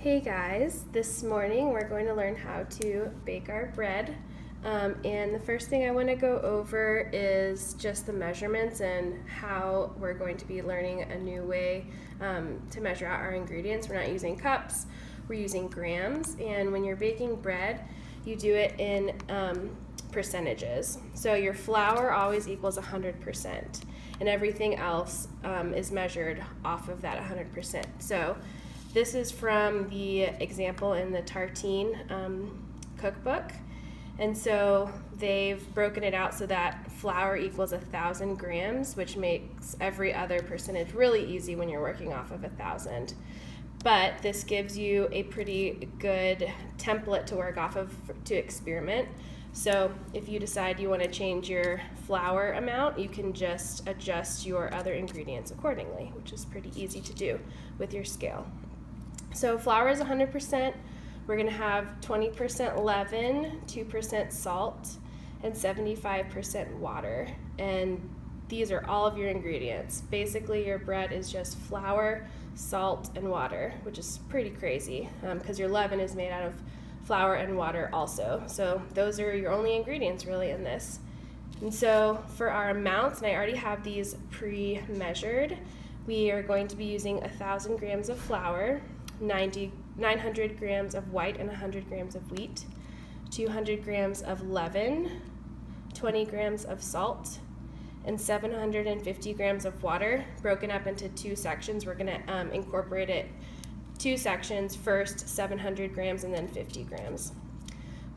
Hey guys, this morning we're going to learn how to bake our bread. And the first thing I want to go over is just the measurements and how we're going to be learning a new way to measure out our ingredients. We're not using cups, we're using grams. And when you're baking bread, you do it in percentages. So your flour always equals 100%, and everything else is measured off of that 100%. So this is from the example in the Tartine cookbook. And so they've broken it out so that flour equals 1,000 grams, which makes every other percentage really easy when you're working off of 1,000. But this gives you a pretty good template to work off of to experiment. So if you decide you want to change your flour amount, you can just adjust your other ingredients accordingly, which is pretty easy to do with your scale. So flour is 100%. We're going to have 20% leaven, 2% salt, and 75% water. And these are all of your ingredients. Basically, your bread is just flour, salt, and water, which is pretty crazy because your leaven is made out of flour and water also. So those are your only ingredients really in this. And so for our amounts, and I already have these pre-measured, we are going to be using 1,000 grams of flour, 900 grams of white and 100 grams of wheat, 200 grams of leaven, 20 grams of salt, and 750 grams of water, broken up into two sections. We're going to incorporate it two sections, first 700 grams and then 50 grams.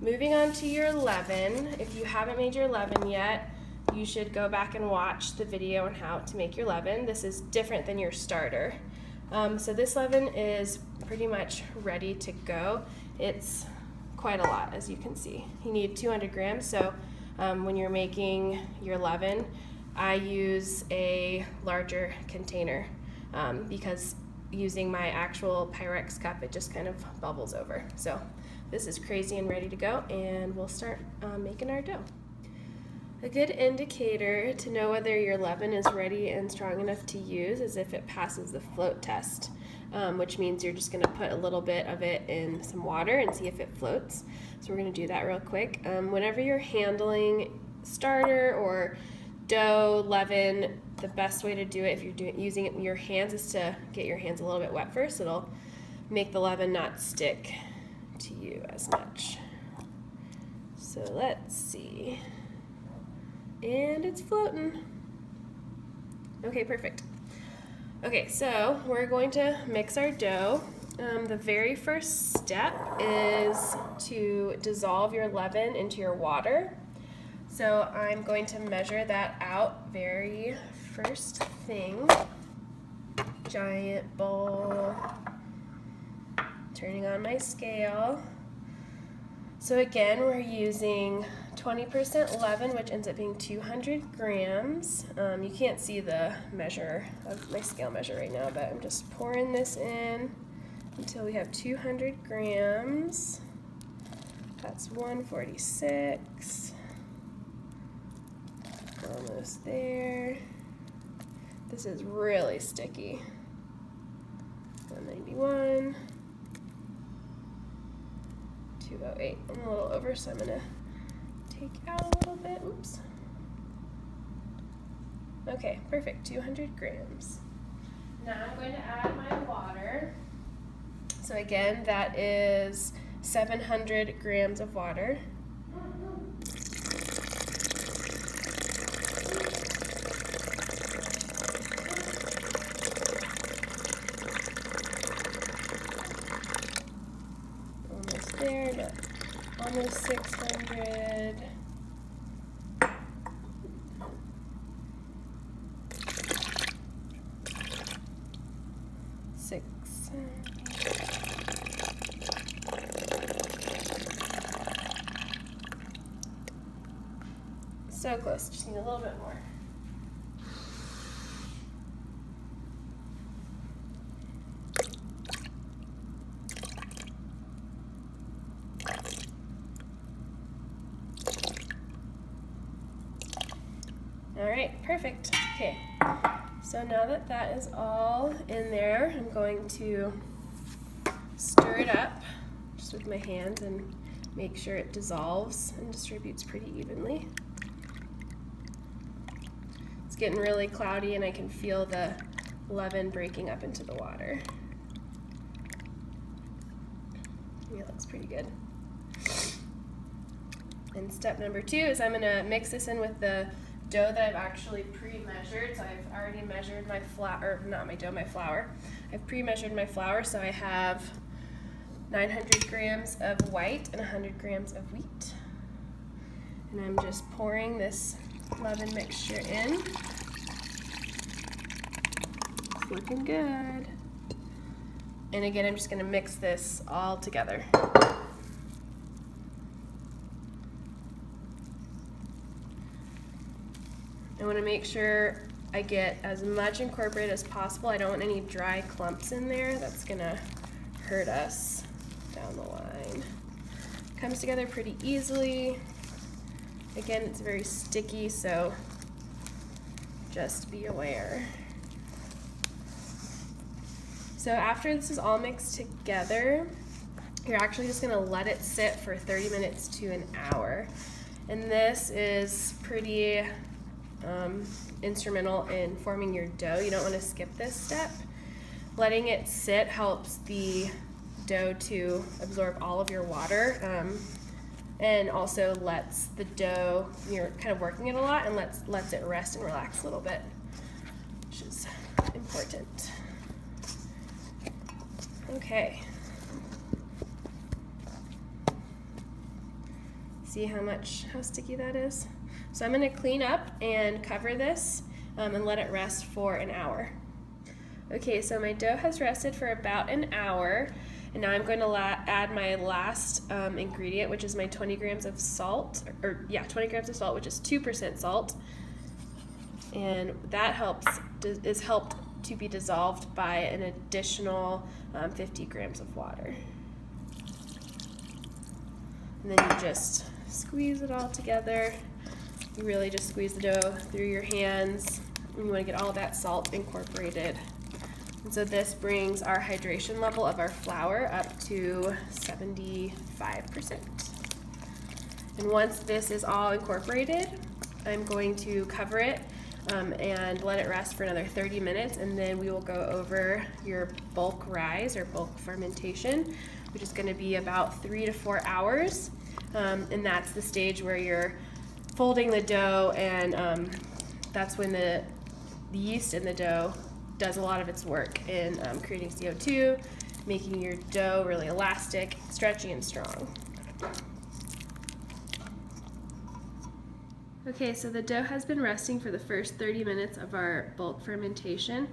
Moving on to your leaven, if you haven't made your leaven yet, you should go back and watch the video on how to make your leaven. This is different than your starter. So this leaven is pretty much ready to go. It's quite a lot, as you can see. You need 200 grams, so when you're making your leaven, I use a larger container because using my actual Pyrex cup, it just kind of bubbles over. So this is crazy and ready to go, and we'll start making our dough. A good indicator to know whether your leaven is ready and strong enough to use is if it passes the float test, which means you're just going to put a little bit of it in some water and see if it floats. So we're going to do that real quick. Whenever you're handling starter or dough, leaven, the best way to do it if you're using it in your hands is to get your hands a little bit wet first. It'll make the leaven not stick to you as much. So let's see. And it's floating. Okay, perfect. Okay, so we're going to mix our dough. The very first step is to dissolve your leaven into your water. So I'm going to measure that out very first thing. Giant bowl. Turning on my scale. So again, we're using 20% leaven, which ends up being 200 grams. You can't see the measure of my scale measure right now, but I'm just pouring this in until we have 200 grams. That's 146. Almost there. This is really sticky. 191. 208. I'm a little over, so I'm going to take out a little bit. Oops. Okay, perfect. 200 grams. Now I'm going to add my water. So again, that is 700 grams of water. Almost there, but almost 600. So close, just need a little bit more. All right, perfect. Okay, so now that that is all in there, I'm going to stir it up just with my hands and make sure it dissolves and distributes pretty evenly. It's getting really cloudy and I can feel the leaven breaking up into the water. Yeah, it looks pretty good. And step number 2 is I'm gonna mix this in with the dough that I've actually pre-measured. So I've already measured my flour, or not my dough, my flour. I've pre-measured my flour, so I have 900 grams of white and 100 grams of wheat. And I'm just pouring this leaven mixture in. It's looking good. And again, I'm just gonna mix this all together. I want to make sure I get as much incorporated as possible. I don't want any dry clumps in there. That's gonna hurt us down the line. Comes together pretty easily. Again, it's very sticky, so just be aware. So after this is all mixed together, you're actually just gonna let it sit for 30 minutes to an hour. And this is pretty instrumental in forming your dough. You don't want to skip this step. Letting it sit helps the dough to absorb all of your water, and also lets the dough, you're kind of working it a lot, and lets it rest and relax a little bit, which is important. Okay. See how sticky that is? So I'm going to clean up and cover this and let it rest for an hour. Okay, so my dough has rested for about an hour, and now I'm going to add my last ingredient, which is my 20 grams of salt, 20 grams of salt, which is 2% salt, and that is helped to be dissolved by an additional 50 grams of water. And then you just squeeze it all together. You really just squeeze the dough through your hands. And you want to get all of that salt incorporated. And so this brings our hydration level of our flour up to 75%. And once this is all incorporated, I'm going to cover it and let it rest for another 30 minutes, and then we will go over your bulk rise or bulk fermentation, which is going to be about 3 to 4 hours. And that's the stage where you're folding the dough, and that's when the yeast in the dough does a lot of its work in creating CO2, making your dough really elastic, stretchy, and strong. Okay, so the dough has been resting for the first 30 minutes of our bulk fermentation,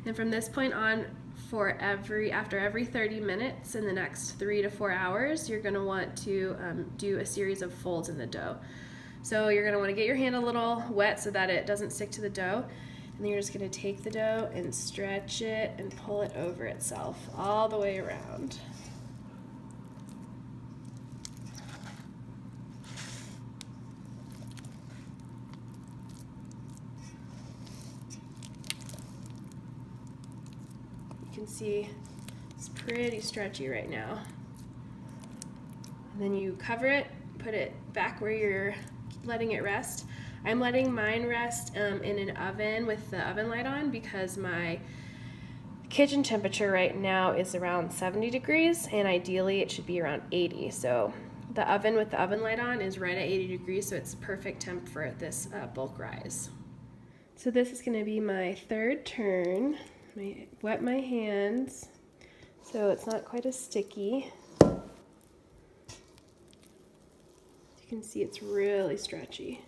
and from this point on, after every 30 minutes in the next 3 to 4 hours, you're going to want to do a series of folds in the dough. So you're going to want to get your hand a little wet so that it doesn't stick to the dough, and then you're just going to take the dough and stretch it and pull it over itself all the way around. You can see it's pretty stretchy right now. And then you cover it, put it back where you're letting it rest. I'm letting mine rest in an oven with the oven light on because my kitchen temperature right now is around 70 degrees, and ideally it should be around 80. So the oven with the oven light on is right at 80 degrees, so it's perfect temp for this bulk rise. So this is going to be my third turn. Wet my hands so it's not quite as sticky. You can see it's really stretchy.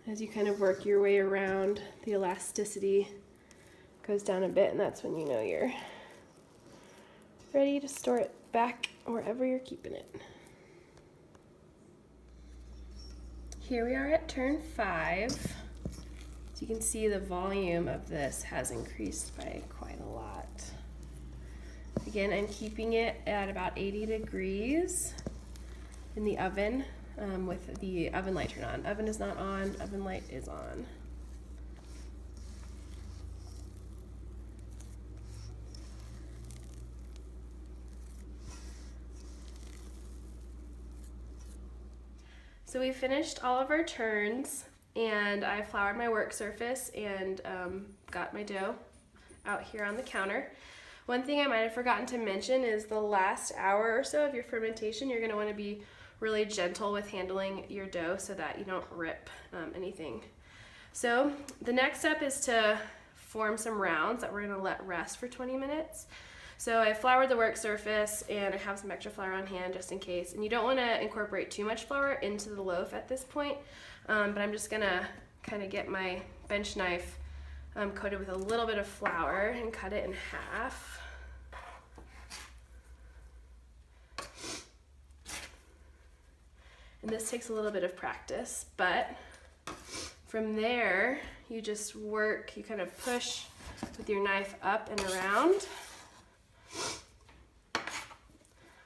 As you kind of work your way around, the elasticity goes down a bit, and that's when you know you're ready to store it back wherever you're keeping it. Here we are at turn 5. So you can see the volume of this has increased by quite a lot. Again, I'm keeping it at about 80 degrees in the oven with the oven light turned on. Oven is not on, oven light is on. So we finished all of our turns, and I floured my work surface and got my dough out here on the counter. One thing I might have forgotten to mention is the last hour or so of your fermentation, you're gonna wanna be really gentle with handling your dough so that you don't rip anything. So the next step is to form some rounds that we're gonna let rest for 20 minutes. So I floured the work surface and I have some extra flour on hand just in case. And you don't wanna incorporate too much flour into the loaf at this point, but I'm just gonna kind of get my bench knife coated with a little bit of flour and cut it in half. And this takes a little bit of practice, but from there, you just work, you kind of push with your knife up and around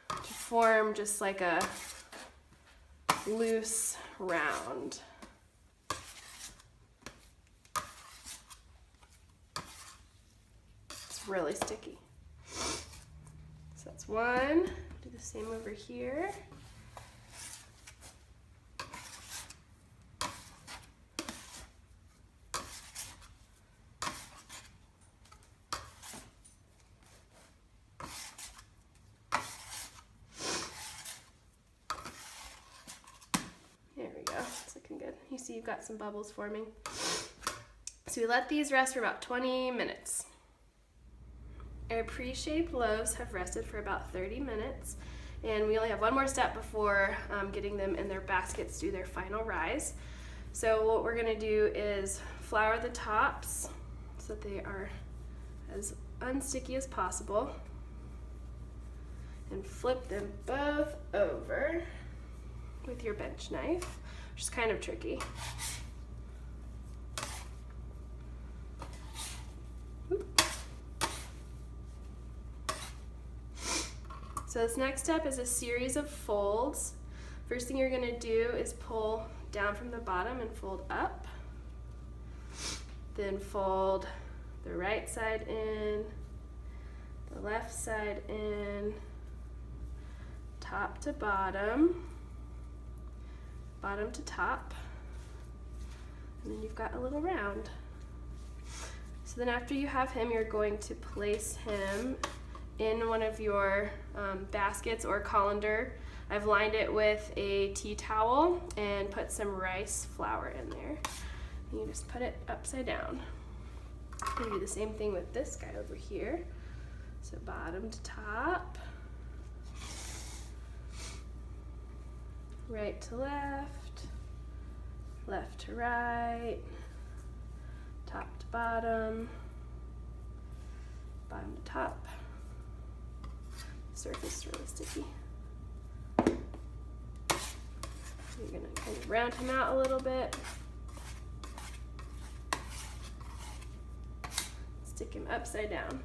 to form just like a loose round. It's really sticky. So that's one. Do the same over here. There we go, it's looking good. You see you've got some bubbles forming. So we let these rest for about 20 minutes. Our pre-shaped loaves have rested for about 30 minutes, and we only have one more step before getting them in their baskets to do their final rise. So what we're gonna do is flour the tops so that they are as unsticky as possible, and flip them both over with your bench knife, which is kind of tricky. So this next step is a series of folds. First thing you're gonna do is pull down from the bottom and fold up. Then fold the right side in, the left side in, top to bottom, bottom to top, and then you've got a little round. So then after you have him, you're going to place him in one of your baskets or colander. I've lined it with a tea towel and put some rice flour in there. And you just put it upside down. You do the same thing with this guy over here. So bottom to top, right to left, left to right, top to bottom, bottom to top. Surface is really sticky. You're gonna kind of round him out a little bit. Stick him upside down.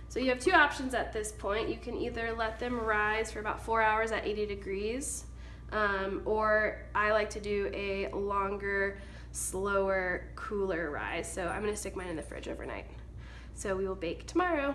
So you have two options at this point. You can either let them rise for about 4 hours at 80 degrees, or I like to do a longer, slower, cooler rise. So I'm gonna stick mine in the fridge overnight. So we will bake tomorrow.